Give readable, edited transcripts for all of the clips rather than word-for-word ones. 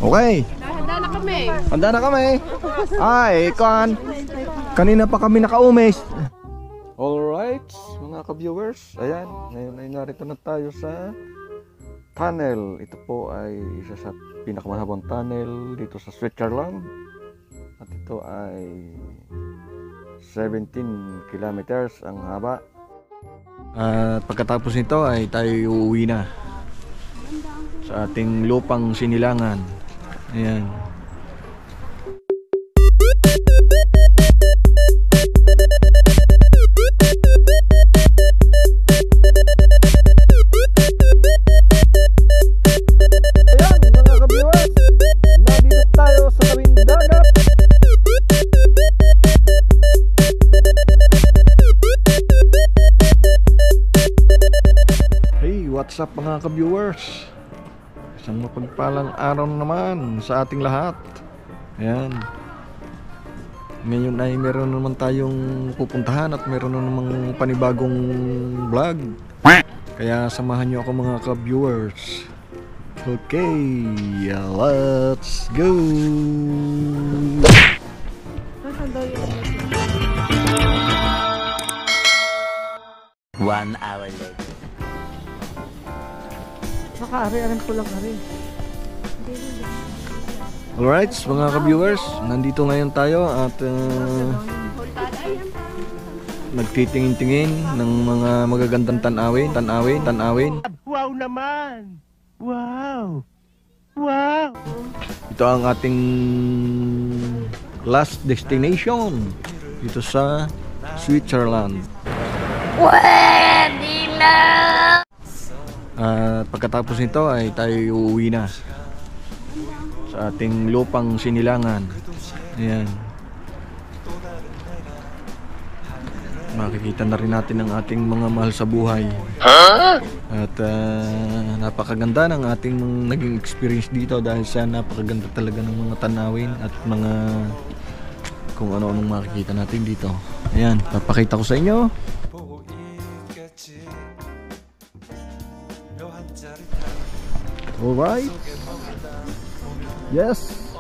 Okay. Handa na kami. Handa na kami. Ay, kanina pa kami nakaumis. Alright, mga ka-viewers. Ayan, ngayon ay narito na tayo sa tunnel. Ito po ay isa sa pinakamahabang tunnel dito sa Switzerland. At ito ay 17 kilometers ang haba. At pagkatapos nito ay tayo uuwi na sa ating lupang sinilangan. Ayan. Ayan mga ka-viewers, nandito tayo sa tabing dagat. Hey, what's up mga ka-viewers? Isang mapagpalang araw naman sa ating lahat. Ayan. Ngayon ay meron naman tayong pupuntahan at meron na namang panibagong vlog. Kaya samahan nyo ako mga ka-viewers. Okay, let's go! 1 hour later. Ari-aran ko lang ari. Alright, mga ka-viewers, nandito ngayon tayo at nagtitingin-tingin ng mga magagandang tanawin. Wow naman! Wow! Wow! Ito ang ating last destination dito sa Switzerland. Pwede na! At pagkatapos nito ay tayo uuwi na sa ating lupang sinilangan. Ayan. Makikita na rin natin ang ating mga mahal sa buhay. At napakaganda ng ating naging experience dito dahil sa napakaganda talaga ng mga tanawin at mga kung ano-anong makikita natin dito. Ayan, papakita ko sa inyo. Alright. Yes.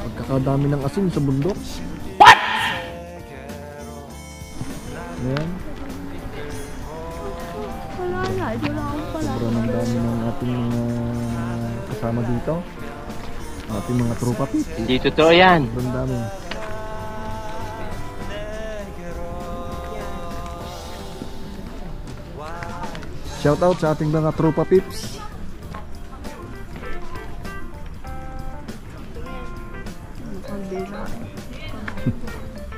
Pagkakadami ng asin sa bundok. What? Ayan. Sobrang dami ng ating kasama dito. Ating mga tropa pit. Hindi totoo yan. Sobrang dami. Shout out sa ating mga tropa pips.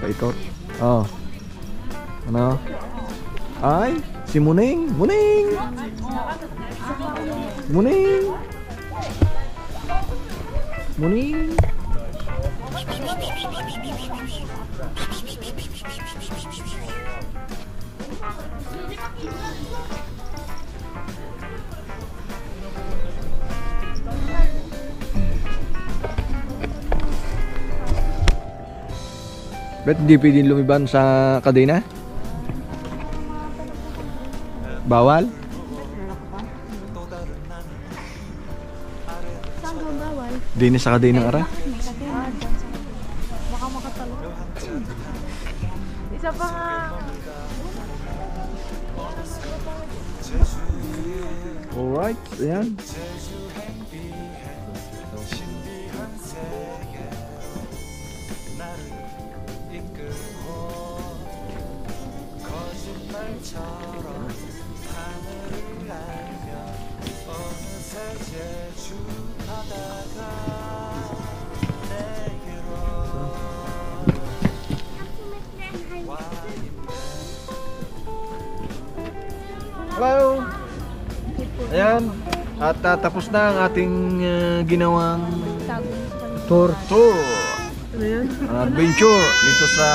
Paikot. Oh. Ano? Ay, si Muning. Muning. Muning. Muning. Ba't hindi pwedeng lumiban sa kadena? Bawal? Saan daw bawal? Hindi sa kadena ng ara? Baka makatalo. Isa pa nga. Alright, ayan. Hello! Ayan, at tapos na ang ating ginawang tour. Adventure dito sa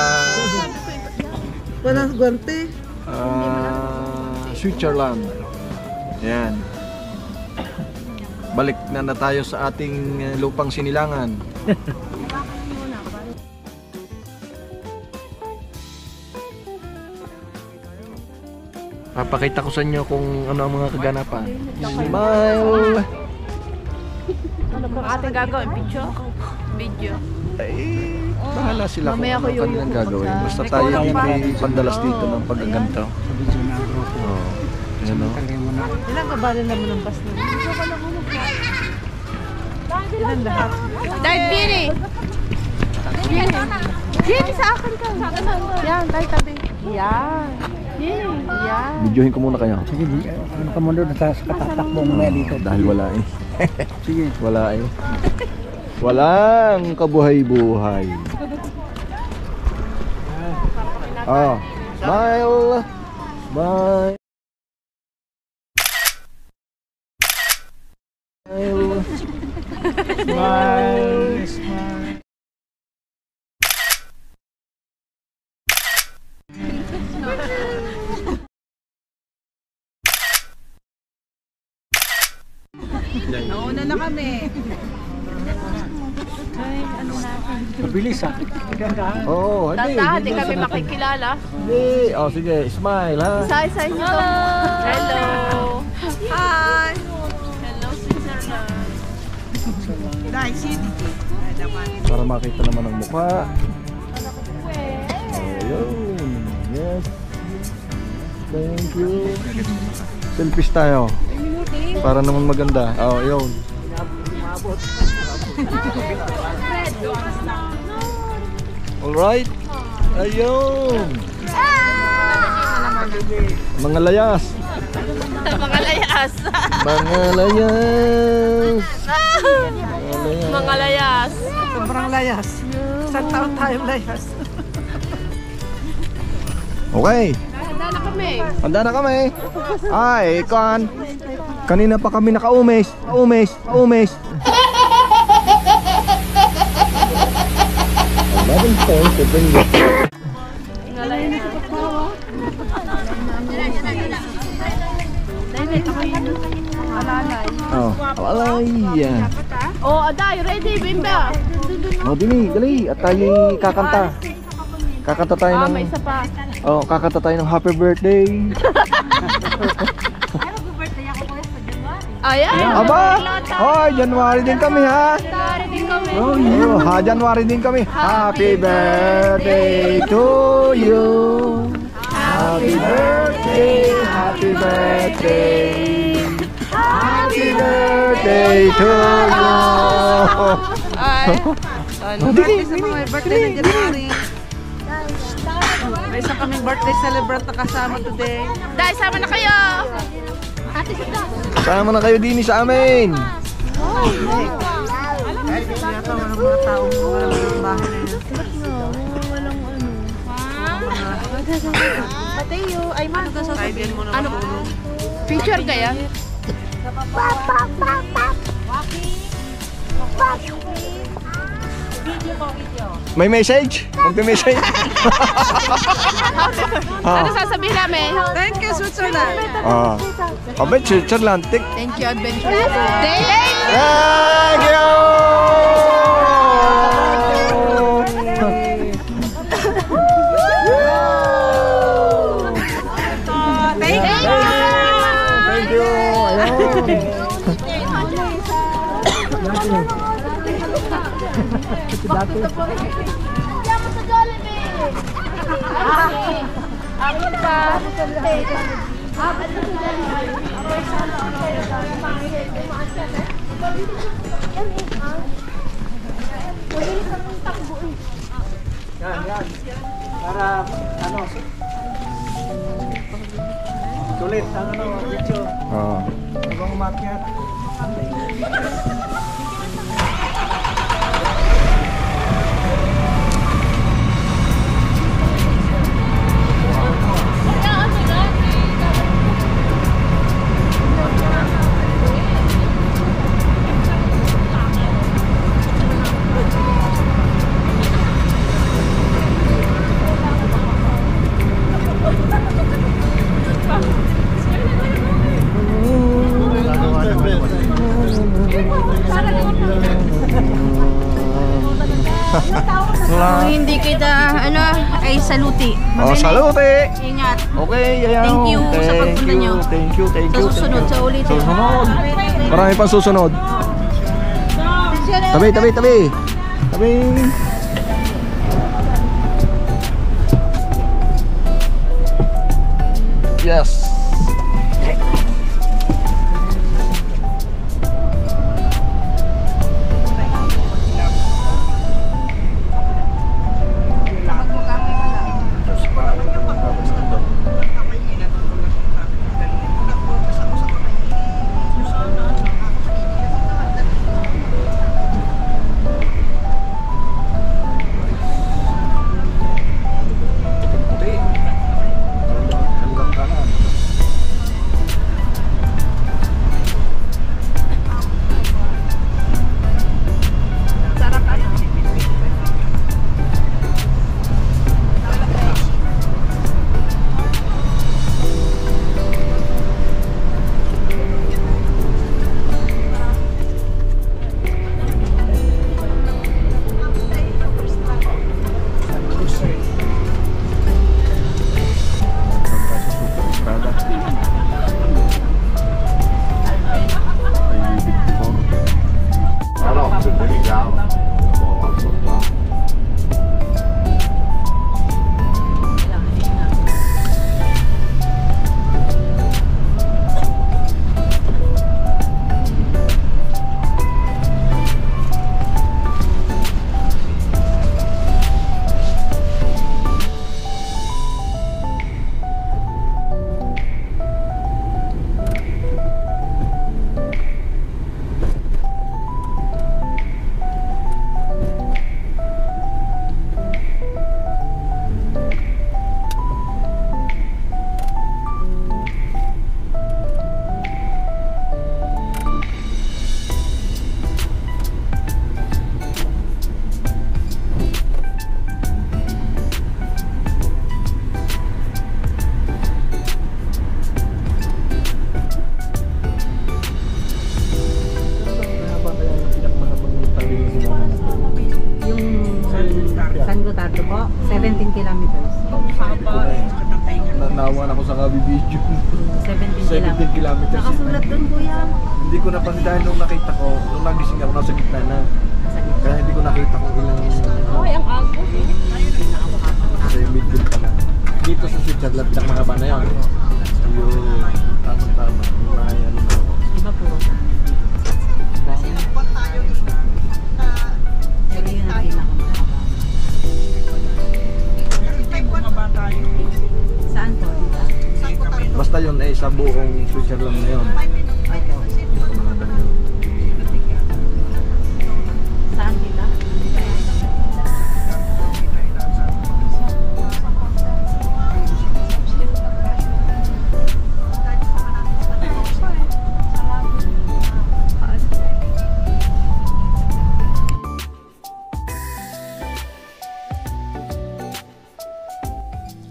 Switzerland. Ayan. Balik na tayo sa ating lupang sinilangan. Papakita ko sa inyo kung ano ang mga kaganapan. Smile! Ano bang ating gagawin? Video. Ay, bahala sila kung Mamaya ano ko yung kanilang gagawin. pupunta. Basta May tayo kulang pa. hindi pandalas dito ng paggaganto. Oo. Ayan o. Ilang kabali naman ng bus na. Ilan lahat? Dahil Bini! Bini sa akin ka. Yan, tayo tabi. Yan. Yan. Videohin ko muna kayo. Sige, ano ka muna doon sa katatakbo mo dito. Dahil wala eh. Sige. Wala eh. Walang kabuhay-buhay. Ah, smile. Bye. Smile, smile. Nauna na kami. Mabilis ah. Oh, hindi. Tata, di kami makikilala. Hindi. Oh, sige. Smile, ha? Isa-isa nyo to. Hello. Hi. Hello, Switzerland. Para makita naman ang mukha. Ayun. Yes. Thank you. Selfies tayo. Para naman maganda. Oh, yun. Alright. Ayun. Mga layas. Mga layas. Mga layas. Mga layas. Sobrang layas. Isang taon tayong layas. Okay. Handa na kami. Handa na kami. Ay, kan. Kanina pa kami nakaumes. Paumes. 11:07. Oh, alay. Oh, Aday, ready, Bimba. Oh, Dini, dali. At tayo kakanta. Kakanta tayo ng... May isa pa. Oh, kakanta tayo ng happy birthday. Ayan. Aba! Hoy, January din kami ha. Dari din kami. Oh, January din kami. Happy birthday to you. Happy birthday, happy birthday. Happy birthday to you. Ay. Birthday sa mga birthday ng January. May isang kaming birthday celebrant na kasama today. Day, sama na kayo. Sama na kayo din sa amin. Yata mga mga taong mga bahay na yun. Mateo, ay ma. Kaibigan mo na Ano? Picture kaya? May message? Magme-message? Ano sasabihin namin? Thank you, Switzerland. Ah. Abay, Switzerland. Thank you, Adventure. Thank Thank you! Thank you. Thank you! Ayun. Amin pa. Yan. Para ano, sulit ang ano, video. Ah. Habang umakyat. saluti. Oh, salute! Ingat. Okay, ayan. Thank you sa pagpunta nyo. Thank you. Sa susunod, sa ulitin. Susunod. Marami pa susunod. Tabi. Yes. San Gotardo po, 17 kilometers. Nawan ako sa kabibidyo. 17 17 kilometers. Nakasulat doon, kuya. Hindi ko napansin dahil nung nakita ko, nung nagising ako, nasa gitna na. Kaya hindi ko nakita kung ilang... Ay, ang agos. Kasi midfield pa lang. Dito sa Switzerland, lang mga ba na yun? Yung tama-tama. Yung mga ano na ako. Iba po. Pero yun ang pinakamahaba. Saan po? Basta yun eh, sa buong Switzerland na yun. Saan kita?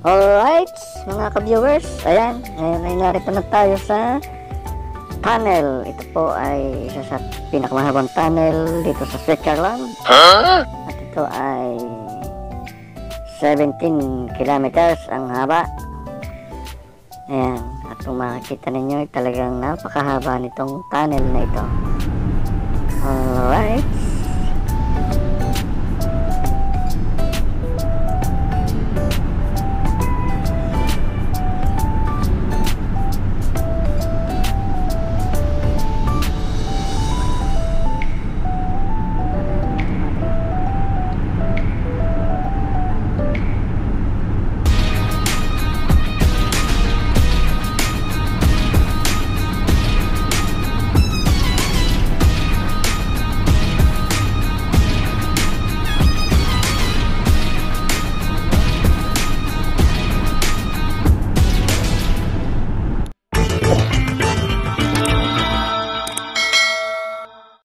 Alright, mga ka-viewers, ayan, ngayon ay narito na tayo sa tunnel. Ito po ay isa sa pinakamahabang tunnel dito sa Switzerland. At ito ay 17 kilometers ang haba. Ayan, at kung makikita ninyo ay talagang napakahaba nitong tunnel na ito. Alright.